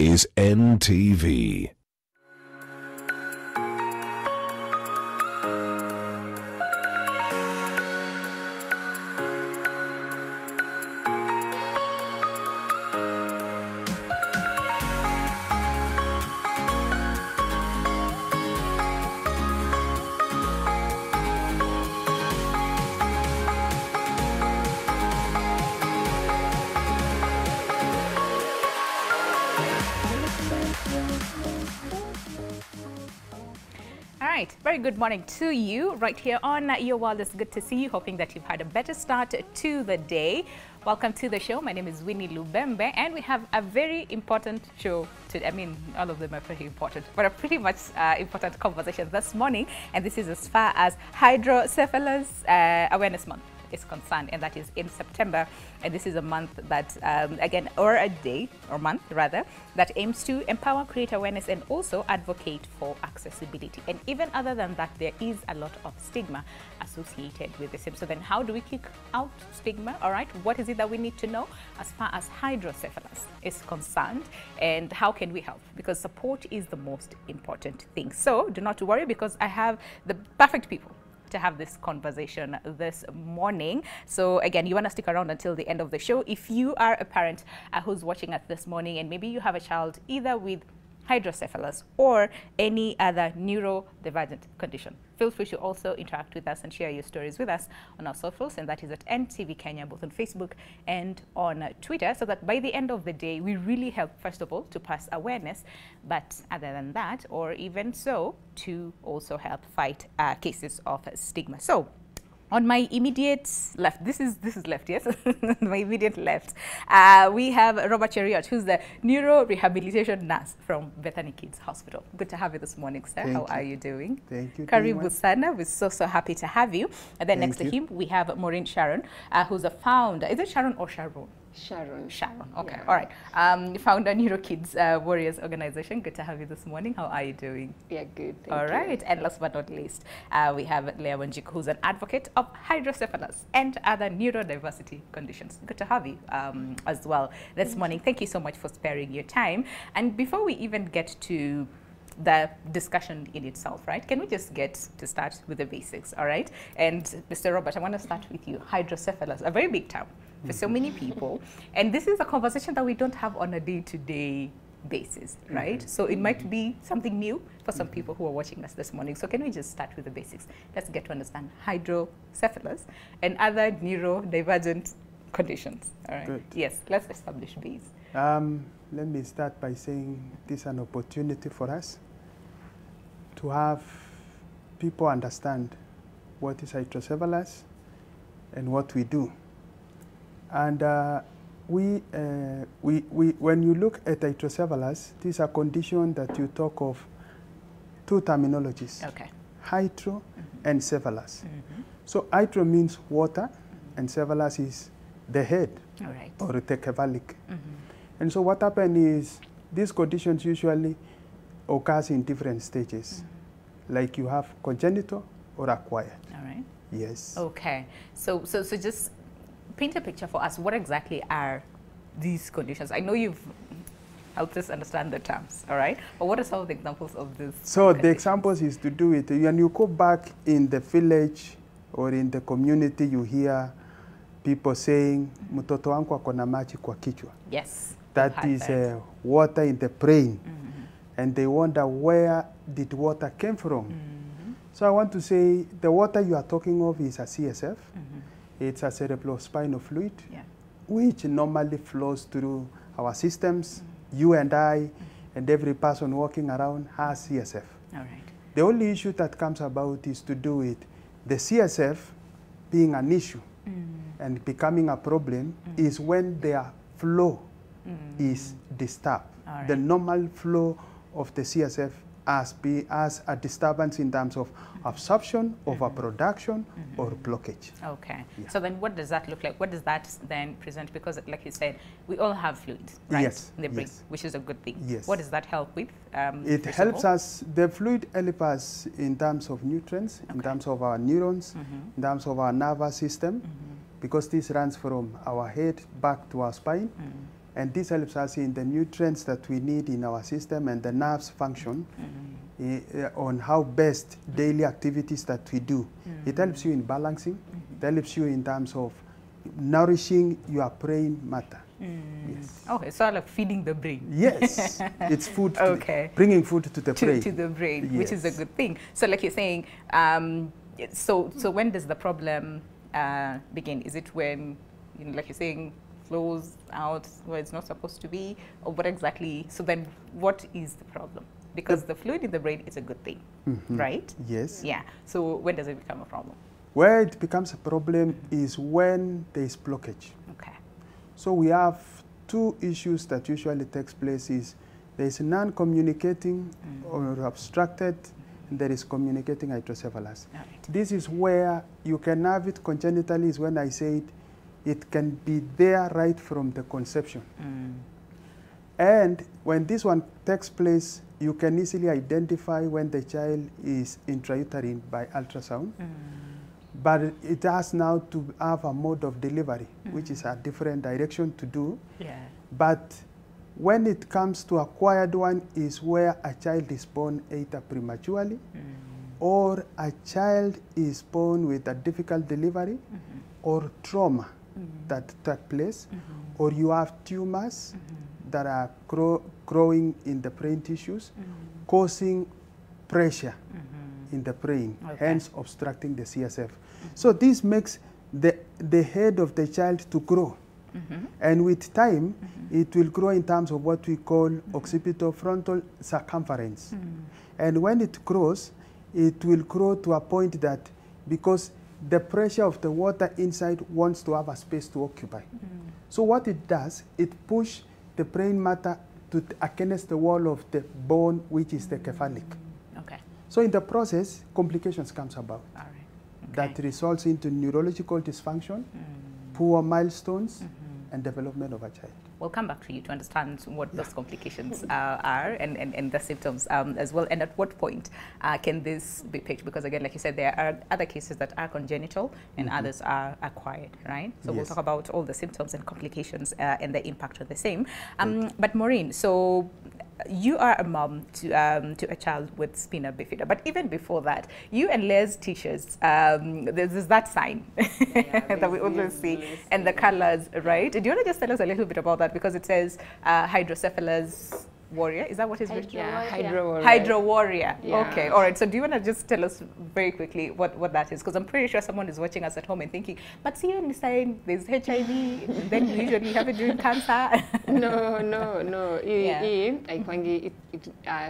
is NTV. Very good morning to you right here on Your World. It's good to see you. Hoping that you've had a better start to the day. Welcome to the show. My name is Winnie Lubembe, and we have a very important show today. I mean, all of them are pretty important, but a pretty much important conversation this morning. And this is as far as Hydrocephalus Awareness Month is concerned, and that is in September. And this is a month that, again, or a day, or month rather, that aims to empower, create awareness, and also advocate for accessibility. And even other than that, there is a lot of stigma associated with this. So then how do we kick out stigma? All right, what is it that we need to know as far as hydrocephalus is concerned, and how can we help? Because support is the most important thing. So do not worry, because I have the perfect people to have this conversation this morning. So again, you want to stick around until the end of the show. If you are a parent who's watching us this morning, and maybe you have a child either with hydrocephalus or any other neurodivergent condition, feel free to also interact with us and share your stories with us on our socials, and that is at NTV Kenya, both on Facebook and on Twitter, so that by the end of the day, we really help, first of all, to pass awareness, but other than that, or even so, to also help fight cases of stigma. So on my immediate left, this is left, yes, my immediate left, we have Robert Cheriot, who's the neurorehabilitation nurse from Bethany Kids Hospital. Good to have you this morning, sir. How are you doing? Thank you. Karibu sana. We're so happy to have you. And then next to him, we have Maureen Sharon, who's a founder. Is it Sharon or Sharon? Sharon. Sharon, okay, Yeah. all right. Founder Neuro Kids Warriors Organization. Good to have you this morning. How are you doing? Yeah, good. All right, and last but not least, we have Leah Wanjiku, who's an advocate of hydrocephalus and other neurodiversity conditions. Good to have you as well this morning. Thank you so much for sparing your time. And before we even get to the discussion in itself, right? Can we just get to start with the basics, all right? And Mr. Robert, I want to start with you. Hydrocephalus, a very big term for so many people. And this is a conversation that we don't have on a day-to-day basis, right? So it might be something new for some people who are watching us this morning. So can we just start with the basics? Let's get to understand hydrocephalus and other neurodivergent conditions, all right? Good. Yes, let's establish these. Let me start by saying this is an opportunity for us to have people understand what is hydrocephalus and what we do. And when you look at hydrocephalus, this is a condition that you talk of two terminologies. Okay. Hydro and cephalus. So hydro means water, and cephalus is the head, All right. or the cephalic. And so what happens is these conditions usually occurs in different stages. Like you have congenital or acquired. All right. Yes. Okay. So just paint a picture for us. What exactly are these conditions? I know you've helped us understand the terms, all right? But what are some of the examples of this? So the examples is to do it. When you go back in the village or in the community, you hear people saying, "Mtoto wangu akona maji kwa kichwa." Yes. That is water in the brain. And they wonder, where did water came from? So I want to say the water you are talking of is a CSF. It's a cerebrospinal fluid, which normally flows through our systems. You and I and every person walking around has CSF. All right. The only issue that comes about is to do with the CSF being an issue and becoming a problem is when their flow is disturbed. Right. The normal flow of the CSF as a disturbance in terms of absorption, overproduction, or blockage. Okay. Yeah. So then what does that look like? What does that then present? Because like you said, we all have fluids, right? Yes. In the brain, Yes. which is a good thing. Yes. What does that help with? It helps us, the fluid helps us in terms of nutrients, in terms of our neurons, in terms of our nervous system, because this runs from our head back to our spine. And this helps us in the nutrients that we need in our system and the nerves function on how best daily activities that we do. It helps you in balancing. It helps you in terms of nourishing your brain matter. Yes. Oh, it's all like feeding the brain. Yes, it's food. Okay. Bringing food to the brain. To the brain, Yes. which is a good thing. So like you're saying, so when does the problem begin? Is it when, you know, like you're saying, flows out where it's not supposed to be, or what exactly? So then what is the problem? Because the fluid in the brain is a good thing, right? Yes. Yeah. So when does it become a problem? Where it becomes a problem is when there is blockage. Okay. So we have two issues that usually takes place is there is non-communicating or obstructed, and there is communicating hydrocephalus. All right. This is where you can have it congenitally, is when I said it can be there right from the conception. And when this one takes place, you can easily identify when the child is intrauterine by ultrasound. But it has now to have a mode of delivery, which is a different direction to do. Yeah. But when it comes to acquired one is where a child is born either prematurely or a child is born with a difficult delivery or trauma that took place, or you have tumors that are growing in the brain tissues, causing pressure in the brain, hence obstructing the CSF. So this makes the head of the child to grow. And with time, it will grow in terms of what we call occipitofrontal circumference. And when it grows, it will grow to a point that, because the pressure of the water inside wants to have a space to occupy. So what it does, it pushes the brain matter to against the wall of the bone, which is the cephalic. Okay. So in the process, complications comes about. All right. That results into neurological dysfunction, poor milestones, and development of a child. We'll come back to you to understand what those complications are and the symptoms as well, and at what point can this be picked? Because again, like you said, there are other cases that are congenital and others are acquired, right? So we'll talk about all the symptoms and complications and the impact of the same. But Maureen, so you are a mom to a child with spina bifida, but even before that, you and Les teachers, there's that sign that we always see, and the colors, right? Do you want to just tell us a little bit about that? Because it says Hydrocephalus warrior. Is that what is written? Yeah, Hydro Warrior. Hydro Warrior. Yeah. Okay. All right. So do you want to just tell us very quickly what that is? Because I'm pretty sure someone is watching us at home and thinking, but see, you're saying there's HIV, then you usually have it during cancer. No.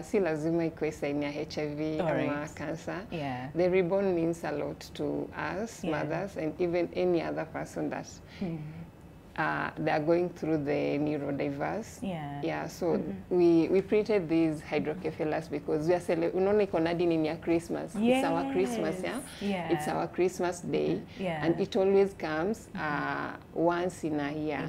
Si lazima ikuwe sign ya HIV ama cancer. Yeah. The ribbon means a lot to us, mothers, and even any other person that they are going through the neurodiverse. Yeah. So we printed these Hydrocephalus because we are celebrating in Christmas. It's our Christmas, yeah. It's our Christmas day, and it always comes once in a year.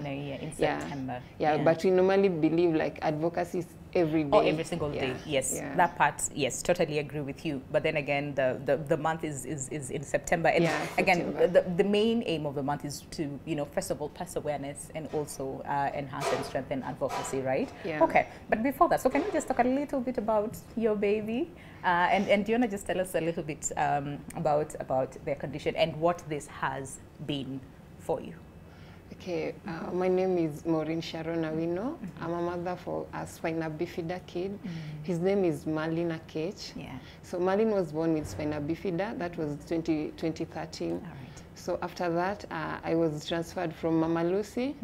In September. Yeah. But we normally believe like advocacy is every day. Oh, every single day. Yes, that part. Yes, totally agree with you. But then again, the month is in September, and again, September. the main aim of the month is to, you know, first of all, pass awareness and also enhance and strengthen advocacy, right? Yeah. Okay. But before that, so can you just talk a little bit about your baby, and do you want to just tell us a little bit about their condition and what this has been for you? Okay, my name is Maureen Sharon Awino. I'm a mother for a spina bifida kid. His name is Marlin Akech. Yeah. So Marlin was born with spina bifida. That was 2013. All right. So after that, I was transferred from Mama Lucy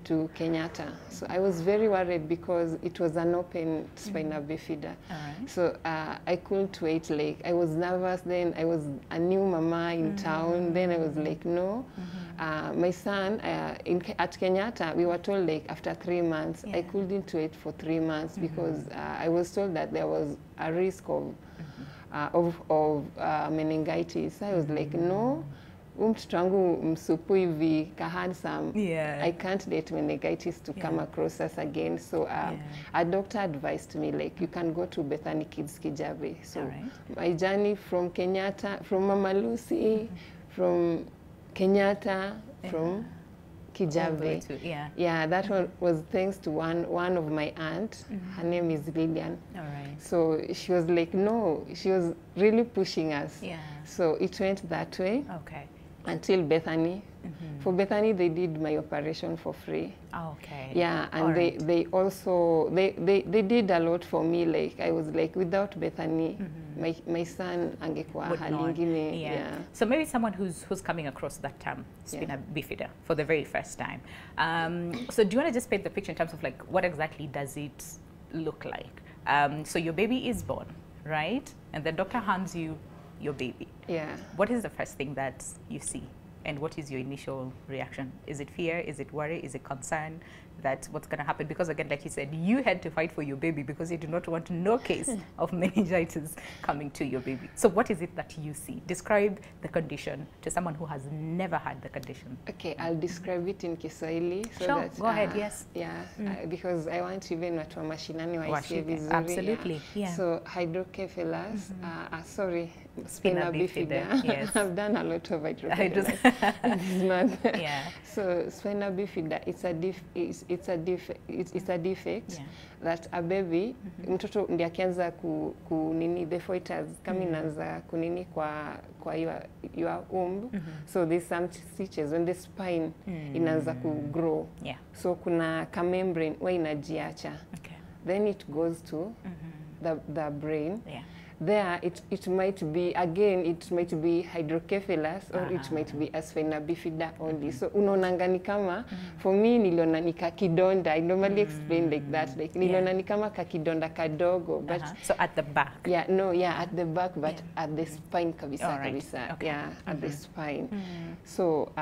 to Kenyatta. So I was very worried because it was an open spina bifida. All right. So I couldn't wait. Like, I was nervous then. I was a new mama in town. Then I was like, no. My son, at Kenyatta, we were told like after 3 months. I couldn't wait for 3 months because I was told that there was a risk of meningitis. I was like, no. Mtoto wangu msupu hivi ka handsome. I can't let meningitis to come across us again. So a doctor advised me like you can go to Bethany Kids Kijabe. So my journey from Kenyatta, from Mama Lucy, from Kenyatta, from Kijave. Yeah, that one was thanks to one of my aunt. Her name is Lillian. All right. So she was like, no, she was really pushing us. Yeah. So it went that way. Okay. Until Bethany. For Bethany, they did my operation for free. Okay. Yeah, and they also they did a lot for me. Like I was like, without Bethany, my son angekuwa halingine. Yeah. So maybe someone who's coming across that term, spina bifida, for the very first time. So do you want to just paint the picture in terms of like what exactly does it look like? So your baby is born, right? And the doctor hands you your baby. Yeah. What is the first thing that you see? And what is your initial reaction? Is it fear? Is it worry? Is it concern that what's going to happen? Because again, like you said, you had to fight for your baby because you do not want no case of meningitis coming to your baby. So what is it that you see? Describe the condition to someone who has never had the condition. Okay, I'll describe it in Kiswahili. So sure, that, go ahead, yes. Yeah, because I want even watu wa mashinani waisikie vizuri. Absolutely, yeah. So Hydrocephalus, sorry, spina bifida. Yes. I've done a lot of Hydrocephalus this month. Yeah. So spina bifida, it's a defect that a baby, mtoto ndiye akianza kunini the foetus kama inaanza kunini kwa your womb. So there's some stitches when the spine inaanza grow. Yeah. So kuna ka membrane wa inajiacha. Okay. Then it goes to the brain. Yeah. There, it might be, again, it might be hydrocephalus or it might be a spina bifida only. So, unaonanga ni kama, for me, niliona ni kakidonda. I normally explain like that. Like, niliona ni kama kakidonda kadogo. But so, at the back? Yeah, no, at the back, but at the spine kabisa, kabisa. Okay. Yeah, at the spine. So,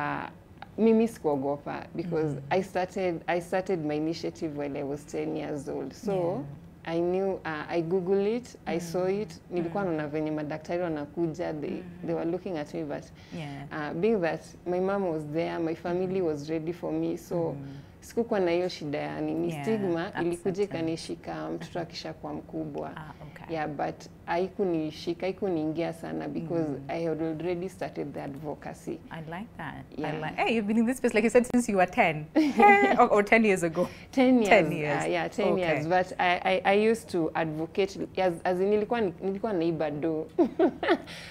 mimi sikuogopa because I started my initiative when I was 10 years old. So, I knew, I Googled it, I saw it, nilikuwa naona venye madaktari wanakuja, they were looking at me, but being that my mom was there, my family was ready for me, so sikukuwa na hiyo shida ya nini, stigma ilikuja ikanishika mtoto akishakuwa mkubwa. Yeah, but haikuniingia sana because I had already started the advocacy. I like that. Yeah. Hey, you've been in this space, like you said, since you were 10 or 10 years ago. 10 years. 10 years. Yeah, 10 years. But I used to advocate, as in nilikuwa naiba do.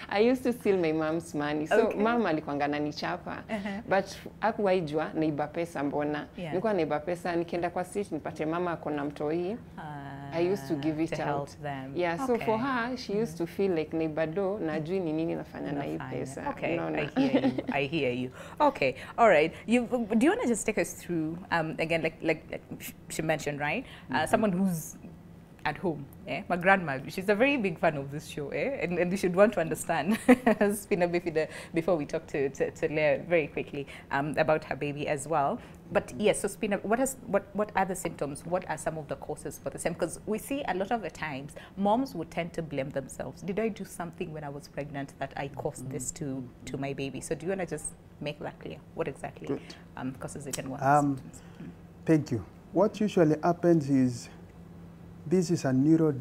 I used to steal my mom's money. So mama alikuanga ananichapa. But hakuwaijua naiba pesa mbona. Nilikuwa naiba pesa, nikienda kwa street nipate mama akona mtoi. I used to give it to out. Help them. Yeah, so for her, she used to feel like neighbor najui ni nini nafanya na hii pesa. Okay, I hear you. Okay, all right. Do you want to just take us through, again, like she mentioned, right? Someone who's at home. My grandma, she's a very big fan of this show, and we should want to understand spina bifida before we talk to Leah very quickly about her baby as well. But yes, so spina, what are the symptoms? What are some of the causes for the same? Because we see a lot of the times moms would tend to blame themselves. Did I do something when I was pregnant that I caused this to my baby? So do you want to just make that clear? What exactly causes it and what symptoms? Thank you. What usually happens is this is a neural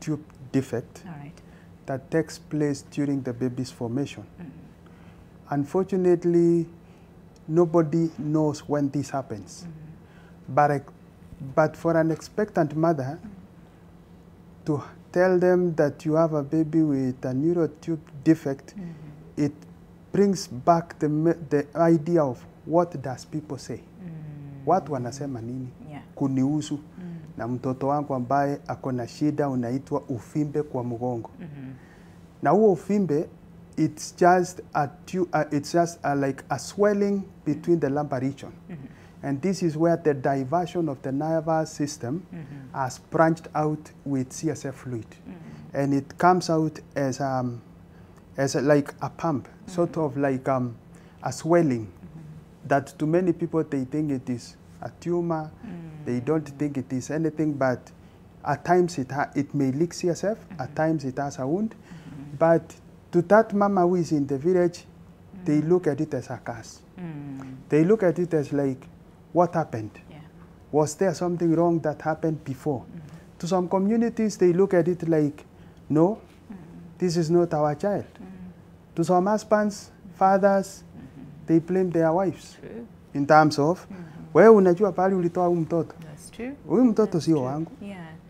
tube defect that takes place during the baby's formation. Unfortunately, nobody knows when this happens. But for an expectant mother, to tell them that you have a baby with a neural tube defect, it brings back the idea of what does people say. Watu wanasema nini? Kunihusu. Na mtoto wangu ambaye akona shida unaitwa ufimbe kwa mgongo. Na huo ufimbe, it's just like a swelling between the lumbar region. And this is where the diversion of the nervous system has branched out with CSF fluid. And it comes out as like a pump, sort of like a swelling that to many people they think it is a tumor. They don't think it is anything, but at times it may leak CSF, at times it has a wound. But to that mama who is in the village, they look at it as a curse. They look at it as like, what happened? Was there something wrong that happened before? To some communities, they look at it like, no, this is not our child. To some husbands, fathers, they blame their wives. in terms of wewe unajua pale ulitoa huyu mtoto. That's true. Huyu mtoto sio wangu.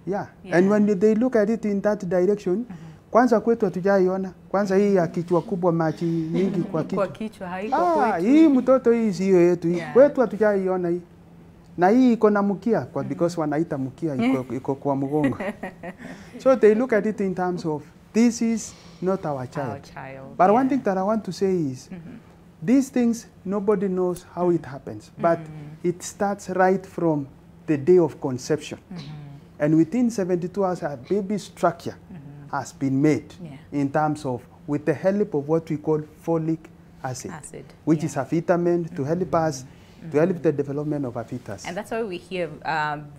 Yeah. And when they look at it in that direction, kwanza kwetu hatujaiona. Kwanza hii ya kichwa kubwa machi nyingi kwa kichwa. Kwa kichwa haiko kwetu. Hii mtoto hii sio yetu. Kwetu hatujaiona hii. Na hii iko na mkia kwa because wanaita mkia iko kwa mgongo. So they look at it in terms of this is not our child. But one thing that I want to say is these things nobody knows how it happens, but it starts right from the day of conception. And within 72 hours a baby structure has been made in terms of with the help of what we call folic acid. Which is a vitamin to help us to help the development of a fetus. And that's why we hear,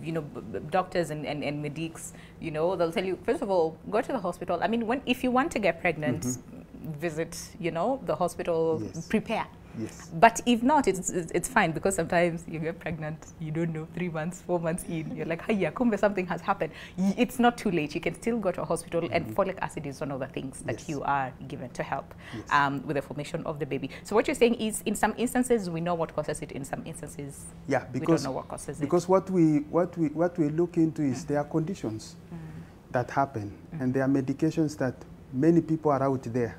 you know, doctors and medics, you know, they'll tell you, first of all, go to the hospital. I mean, if you want to get pregnant, visit, you know, the hospital, prepare. Yes. But if not, it's fine, because sometimes you get pregnant, you don't know, 3 months, 4 months in, you're like, hiya, kumbe something has happened. It's not too late. You can still go to a hospital, and folic acid is one of the things that you are given to help with the formation of the baby. So what you're saying is, in some instances, we know what causes it. In some instances, because we don't know what causes it. Because what we look into is there are conditions that happen, and there are medications that many people are out there.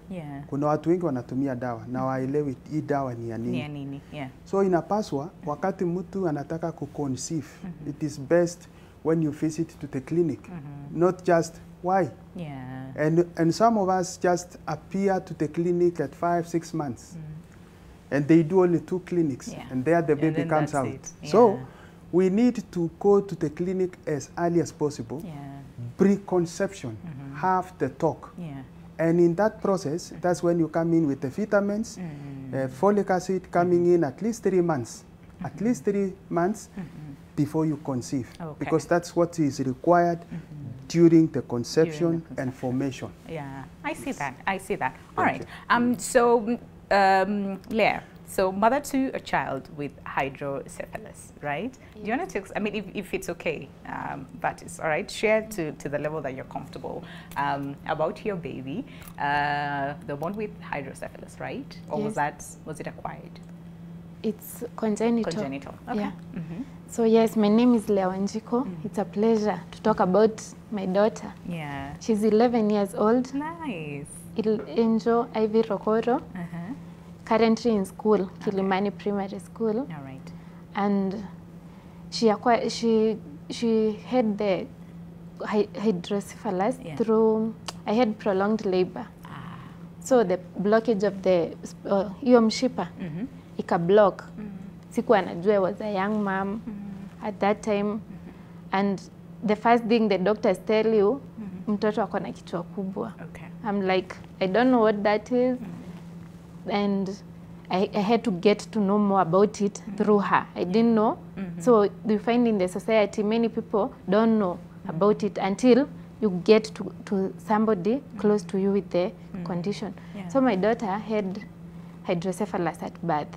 Kuna watu wengi wanatumia dawa na waelewi hii dawa ni ya nini. So inapaswa wakati mtu anataka kuconceive, it is best when you visit to the clinic, not just why. And some of us just appear to the clinic at 5-6 months, and they do only 2 clinics, and there the baby comes out. So we need to go to the clinic as early as possible. Pre-conception, have the talk. And in that process, that's when you come in with the vitamins, folic acid coming in at least 3 months. At least 3 months before you conceive. Because that's what is required during the conception and formation. I see that. I see that. All right. So, Leah, so mother to a child with hydrocephalus, right? Do you want to, I mean, if it's okay, that is all right, share to the level that you're comfortable about your baby, the one with hydrocephalus, right? Or was it acquired? It's congenital. Congenital, okay. So yes, my name is Leah Wanjiko. It's a pleasure to talk about my daughter. She's 11 years old. Nice. Angel Ivy Rokoro. Currently in school, Kilimani Primary School. All right. And she had the hydrocephalus through, I had prolonged labor. So the blockage of the hiyo mshipa ikablock. Sikuwa najua I was a young mom at that time. And the first thing the doctors tell you, mtoto ako na kichwa kubwa. I'm like, I don't know what that is. And I had to get to know more about it through her. I didn't know. So we find in the society, many people don't know about it until you get to somebody close to you with the condition. So my daughter had hydrocephalus at birth.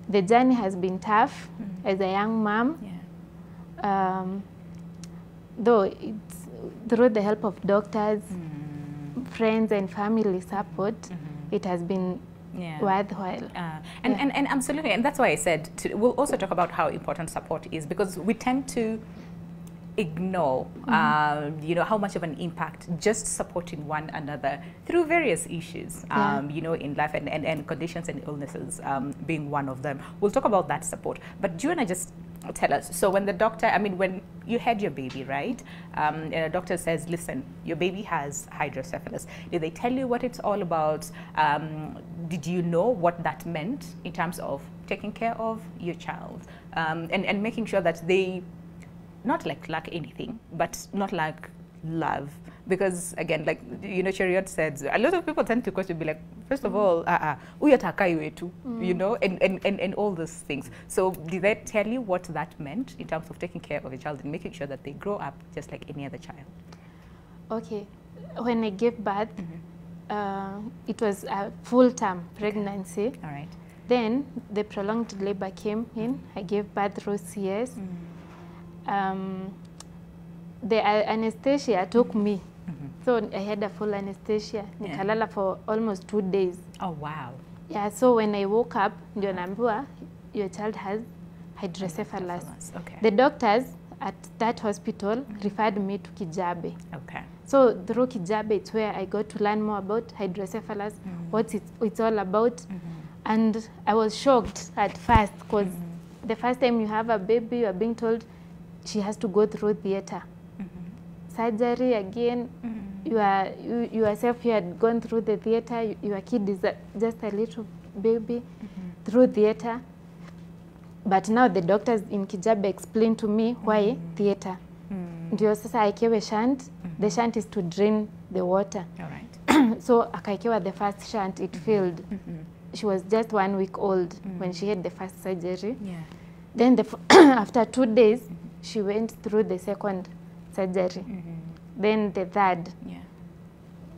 The journey has been tough as a young mom. Though it's through the help of doctors, friends and family support, it has been worthwhile. And absolutely, and that's why I said we'll also talk about how important support is, because we tend to ignore you know, how much of an impact just supporting one another through various issues you know, in life, and conditions and illnesses being one of them. We'll talk about that support, but do you want to just tell us, so when the doctor, I mean, when you had your baby, right, and a doctor says, listen, your baby has hydrocephalus, did they tell you what it's all about? Did you know what that meant in terms of taking care of your child and making sure that they not like lack anything, but not like love? Because again, like, you know, Chariot said, a lot of people tend to question, be like, first of all, you know, and all those things. So did they tell you what that meant in terms of taking care of a child and making sure that they grow up just like any other child? Okay, when I gave birth, it was a full-term pregnancy. All right. Then the prolonged labor came in. I gave birth through CS. The anesthesia took me. So I had a full anesthesia. Nikalala for almost 2 days. Oh, wow. Yeah, so when I woke up, ndio naambiwa your child has hydrocephalus. Okay. The doctors at that hospital referred me to Kijabe. Okay. So through Kijabe, it's where I got to learn more about hydrocephalus, what it's all about. And I was shocked at first because the first time you have a baby, you are being told she has to go through theater. Surgery again, you yourself, you had gone through the theater, your kid is just a little baby through theater. But now the doctors in Kijabe explained to me why theater. Ndio sasa aikewe shunt. The shunt is to drain the water. All right. So akaikewa the first shunt, it failed. She was just 1 week old when she had the first surgery. Yeah. Then after 2 days, she went through the second surgery. Then the third. Yeah.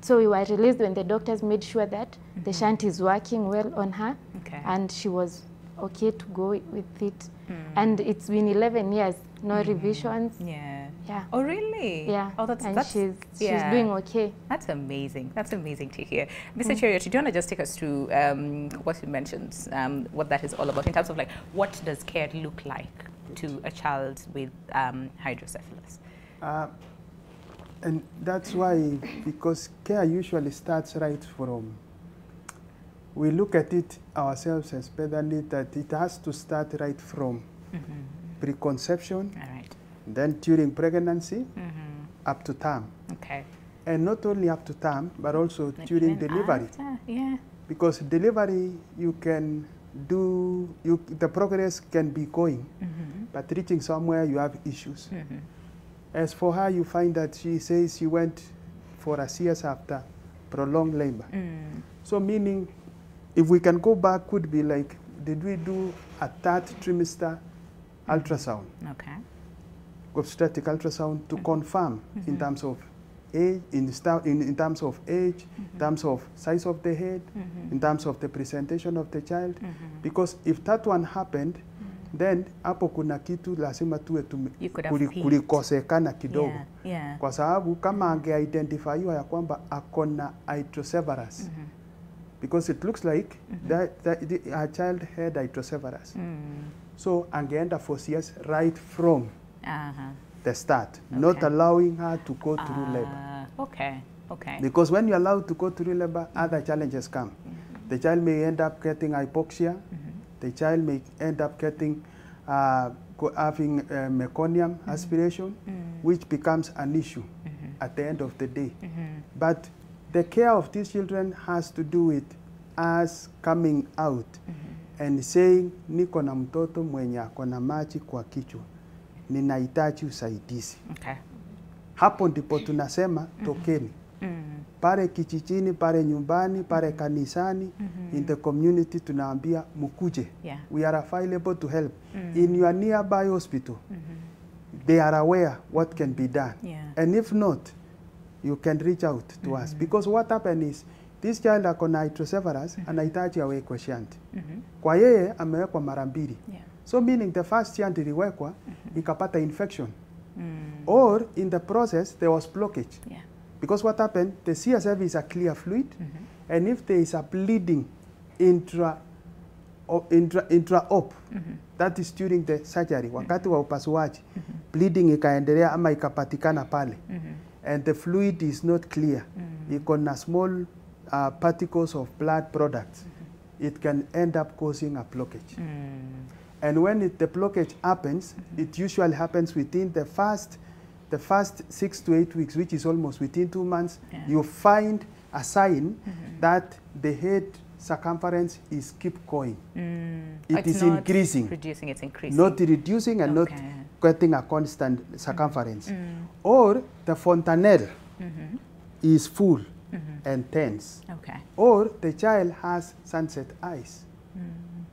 So we were released when the doctors made sure that the shunt is working well on her. Okay. And she was okay to go with it. And it's been 11 years, no revisions. Yeah. Yeah. Oh, really? Yeah. Oh, that's she's yeah. doing okay. That's amazing. That's amazing to hear. Mr. Cheriot, do you want to just take us through what you mentioned, what that is all about in terms of like what does care look like to a child with hydrocephalus? And that's why, because care usually starts right from, we look at it ourselves especially that it has to start right from preconception, All right. then during pregnancy, up to term. Okay. And not only up to term, but also during delivery. After, yeah. Because delivery, you can do, the progress can be going, but reaching somewhere, you have issues. As for her, you find that she says she went for a CS after prolonged labor. So meaning, if we can go back, could be like, did we do a third trimester ultrasound? Okay. Obstetric ultrasound to confirm in terms of age, in terms of age, in terms of size of the head, in terms of the presentation of the child. Because if that one happened, then hapo kuna kitu lazima tuwe kulikosekana kidogo. Yeah. Kwa sababu kama ange-identifyiwa ya kwamba akona hydrocephalus, because it looks like her child had hydrocephalus. So angeenda for CS right from the start, not allowing her to go through labor. Okay. Okay. Because when you allow to go through labor, other challenges come. The child may end up getting hypoxia. The child may end up getting having meconium aspiration, which becomes an issue at the end of the day. But the care of these children has to do with us coming out and saying, niko na mtoto mwenye akona maji kwa kichwa, ninahitaji usaidizi. Okay. Hapo ndipo tunasema tokeni. Pare kijijini, pare nyumbani, pare kanisani, in the community tunaambia mukuje. Yeah. We are available to help. In your nearby hospital, they are aware what can be done. Yeah. And if not, you can reach out to us. Because what happened is, this child akona hydrocephalus, anahitaji awekwe shunt. Kwa yeye, amewekwa mara mbili. Yeah. So meaning the first shunt iliwekwa, ikapata infection. Or in the process, there was blockage. Yeah. Because what happened, the CSF is a clear fluid, and if there is a bleeding intra-op, that is during the surgery, wakati wa upasuaji, bleeding ikaendelea ama ikapatikana pale, and the fluid is not clear, iko na small particles of blood products, it can end up causing a blockage. And when the blockage happens, it usually happens within the first 6 to 8 weeks, which is almost within 2 months. Yeah. You find a sign that the head circumference is keep going. It is increasing. Reducing, it's increasing. Not reducing and not getting a constant circumference. Or the fontanelle is full and tense. Okay. Or the child has sunset eyes.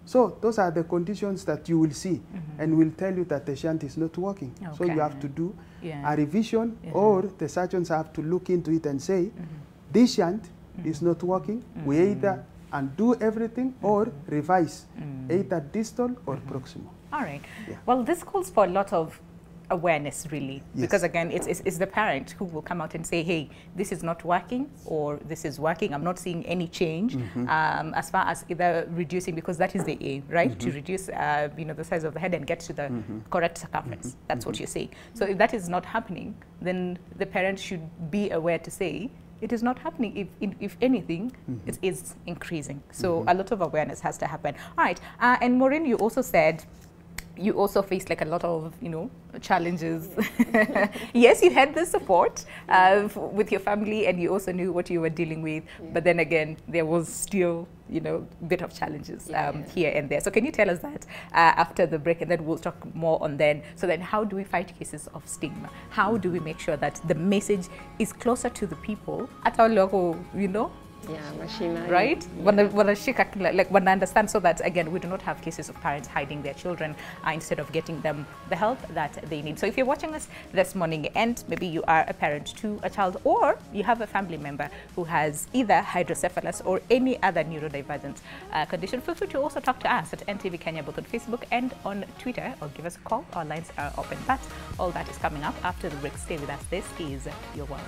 So those are the conditions that you will see and will tell you that the shunt is not working. So you have to do a revision or the surgeons have to look into it and say, this shunt is not working. We either undo everything or revise, either distal or proximal. All right. Yeah. Well, this calls for a lot of awareness really, because again it's the parent who will come out and say, hey, this is not working or this is working, I'm not seeing any change as far as either reducing, because that is the aim, right, to reduce you know, the size of the head and get to the correct circumference. That's what you're saying. So if that is not happening, then the parent should be aware to say it is not happening. If anything, it is increasing. So a lot of awareness has to happen. All right, and Maureen, you also said you also faced like a lot of, you know, challenges. Yes, you had the support with your family, and you also knew what you were dealing with. But then again, there was still, you know, a bit of challenges here and there. So can you tell us that after the break, and then we'll talk more on then. So then how do we fight cases of stigma? How do we make sure that the message is closer to the people at our local, you know, right? When I understand, so that again we do not have cases of parents hiding their children instead of getting them the help that they need. So if you're watching us this morning and maybe you are a parent to a child, or you have a family member who has either hydrocephalus or any other neurodivergent condition, feel free to also talk to us at NTV Kenya, both on Facebook and on Twitter, or give us a call. Our lines are open. But all that is coming up after the break. Stay with us. This is Your World.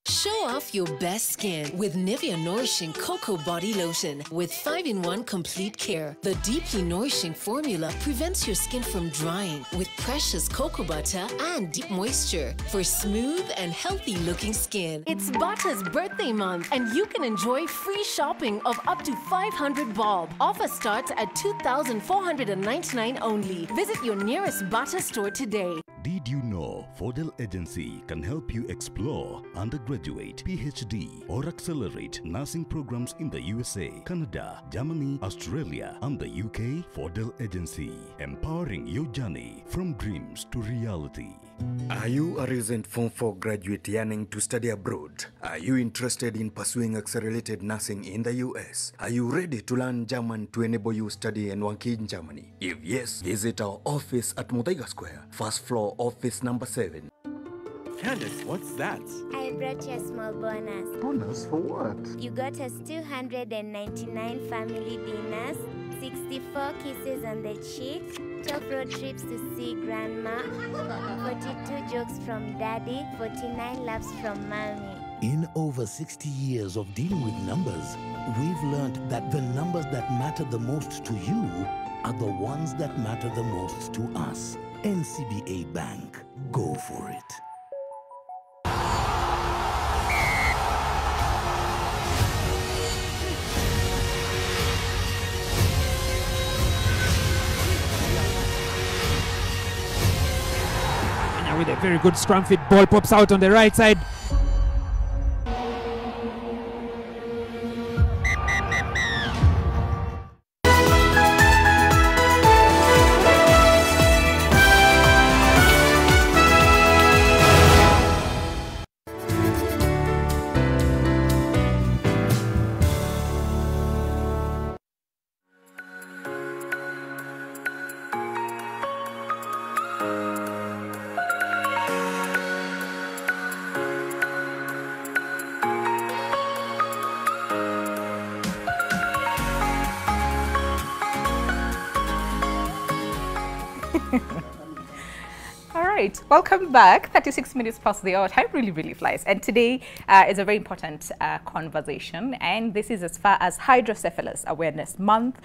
Show off your best skin with Nivea Nourishing Cocoa Body Lotion with 5-in-1 complete care. The deeply nourishing formula prevents your skin from drying with precious cocoa butter and deep moisture for smooth and healthy looking skin. It's Butter's birthday month, and you can enjoy free shopping of up to 500 bob. Offer starts at 2,499 only. Visit your nearest Butter store today. Did you know Fordel Agency can help you explore undergraduate, PhD or accelerate nursing programs in the USA, Canada, Germany, Australia and the UK? Fordel Agency, empowering your journey from dreams to reality. Are you a recent Form 4 graduate yearning to study abroad? Are you interested in pursuing accelerated nursing in the US? Are you ready to learn German to enable you study and work in Germany? If yes, visit our office at Mutaiga Square, first floor, office number 7. Candace, what's that? I brought you a small bonus. Bonus for what? You got us 299 family dinners, 64 kisses on the cheek, 12 road trips to see grandma, 42 jokes from daddy, 49 laughs from mommy. In over 60 years of dealing with numbers, we've learned that the numbers that matter the most to you are the ones that matter the most to us. NCBA Bank. Go for it. With a very good scrum fit, ball pops out on the right side. right, welcome back. 36 minutes past the hour. Time really flies. And today is a very important conversation. And this is as far as Hydrocephalus Awareness Month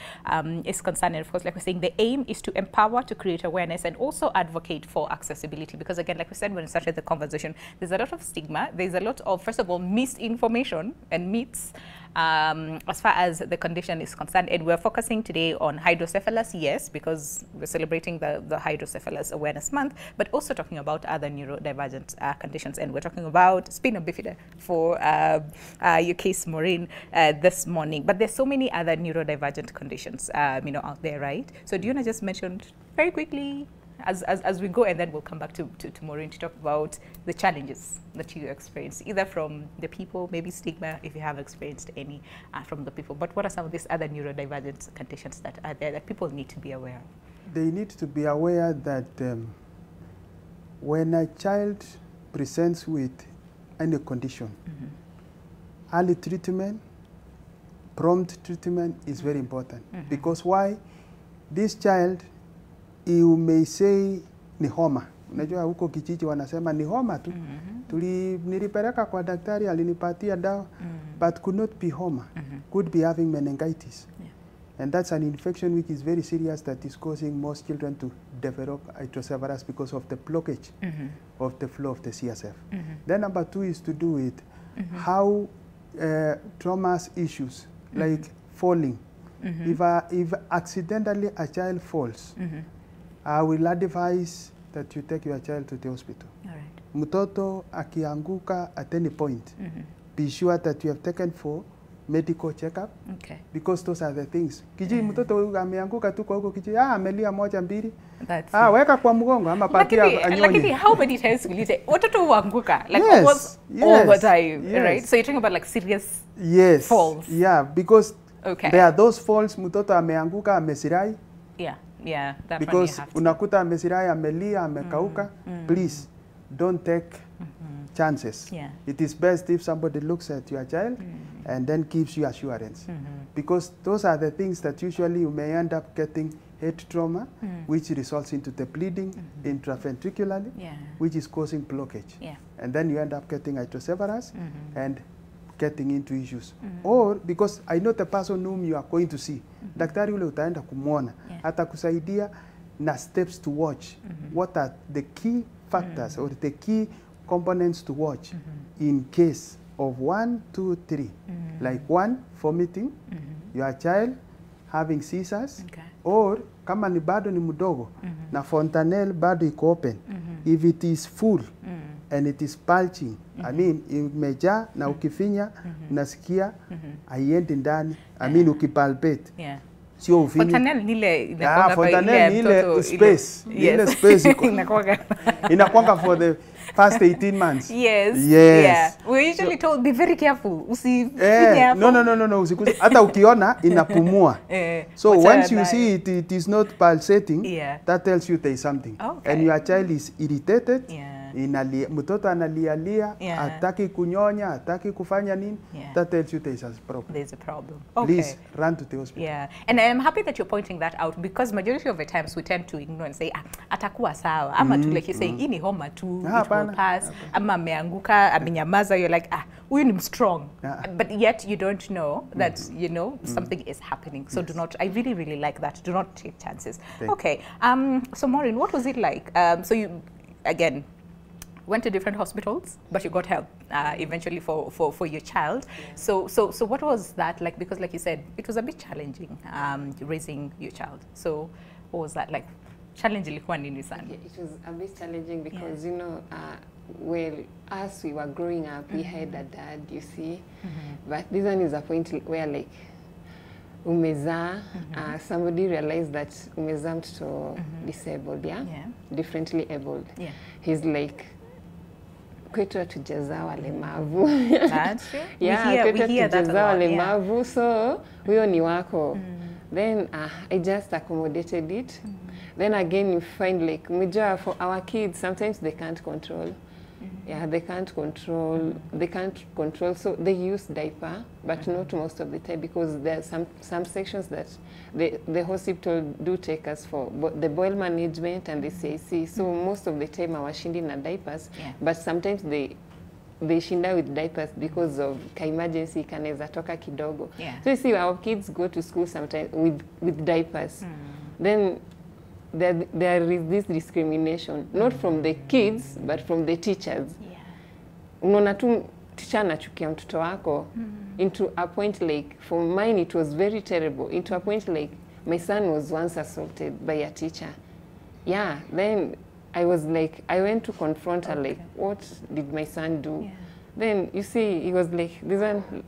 is concerned. And of course, like we're saying, the aim is to empower, to create awareness, and also advocate for accessibility. Because again, like we said when we started the conversation, there's a lot of stigma. There's a lot of, first of all, misinformation and myths as far as the condition is concerned. And we're focusing today on hydrocephalus, yes, because we're celebrating the Hydrocephalus Awareness Month, but also talking about other neurodivergent conditions. And we're talking about spina bifida for your case, Maureen, this morning. But there's so many other neurodivergent conditions, out there, right? So do you want to just mention very quickly as we go, and then we'll come back to Maureen to talk about the challenges that you experience, either from the people, maybe stigma, if you have experienced any from the people. But what are some of these other neurodivergent conditions that are there that people need to be aware of? They need to be aware that when a child presents with any condition, early treatment, prompt treatment is very important. Because why? This child, you may say ni homa. Unajua huko kijiji wanasema ni homa tu. Nilipeleka kwa daktari alinipatia dawa, but could not be homa. Could be having meningitis. And that's an infection which is very serious that is causing most children to develop hydrocephalus because of the blockage of the flow of the CSF. Then number two is to do with how traumas issues like falling. If accidentally a child falls, I will advise that you take your child to the hospital. All right. Mtoto akianguka at any point, be sure that you have taken for medical checkup. Okay. Because those are the things. Kiji mtoto ameanguka tu kwa huko kiji, amelia moja mbili. That's weka kwa mgongo ama patia anyonyi. Lakini how many times will you say watoto huanguka? Like almost all the time, right? So you're talking about like serious falls. Yeah, because there are those falls mtoto ameanguka amesirai. Yeah, that because unakuta amesirai amelia amekauka. Please don't take chances. It is best if somebody looks at your child and then gives you assurance. Because those are the things that usually you may end up getting head trauma, which results into the bleeding intraventricularly, which is causing blockage. And then you end up getting hydrocephalus and getting into issues. Or because I know the person whom you are going to see, daktari ule utaenda kumwona, atakusaidia na steps to watch. What are the key factors or the key components to watch in case of 1, 2, 3. Like 1, vomiting, your child having seizures, or kama ni bado ni mdogo, na fontanelle bado iko open. If it is full and it is bulging, I mean, imejaa na ukifinya, unasikia haiendi ndani. I mean, ukipalpate. Sio ufinya. Fontanelle ni ile space. Ile space iko. Inakuanga for the past 18 months. Yes. We're usually told, be very careful. Usifinya hapo. No. Usikuze. Hata ukiona inapumua. So once you see it is not pulsating, that tells you there is something. And your child is irritated. Mtoto analia, hataki kunyonya, hataki kufanya nini, that tells you there is a problem. There's a problem. Please run to the hospital. And I'm happy that you're pointing that out, because majority of the times we tend to ignore and say, atakuwa sawa, ama tu like you're saying, ini homa tu, it will pass, ama ameanguka, amenyamaza, you're like, huyu ni strong. But yet you don't know that, something is happening. So do not, I really like that. Do not take chances. So Maureen, what was it like? So you, again, went to different hospitals, but you got help eventually for your child. So what was that like? Because like you said, it was a bit challenging raising your child. So what was that like? Challenging ilikuwa nini sana? It was a bit challenging because well, as we were growing up, we had a dad, you see, but this one is a point where like umezaa, somebody realized that umezaa mtoto disabled, differently abled. He's like, kwetu hatujazaa walemavu. Kwetu hatujazaa walemavu, so huyo ni wako. Then I just accommodated it. Then again you find like, for our kids, sometimes they can't control. Yeah, they can't control, so they use diaper, but not most of the time, because there are some sections that the hospital do take us for the boil management and the CIC, so most of the time hawashindi na diapers, but sometimes they shinda with diapers because of emergency kaneza toka kidogo. So you see our kids go to school sometimes with diapers. Then there is this discrimination, not from the kids, but from the teachers. Unaona tu teacher anachukia mtoto wako into a point like, for mine it was very terrible, into a point like my son was once assaulted by a teacher. Yeah, then I was like, I went to confront her like, what did my son do? Then you see, he was like, this one,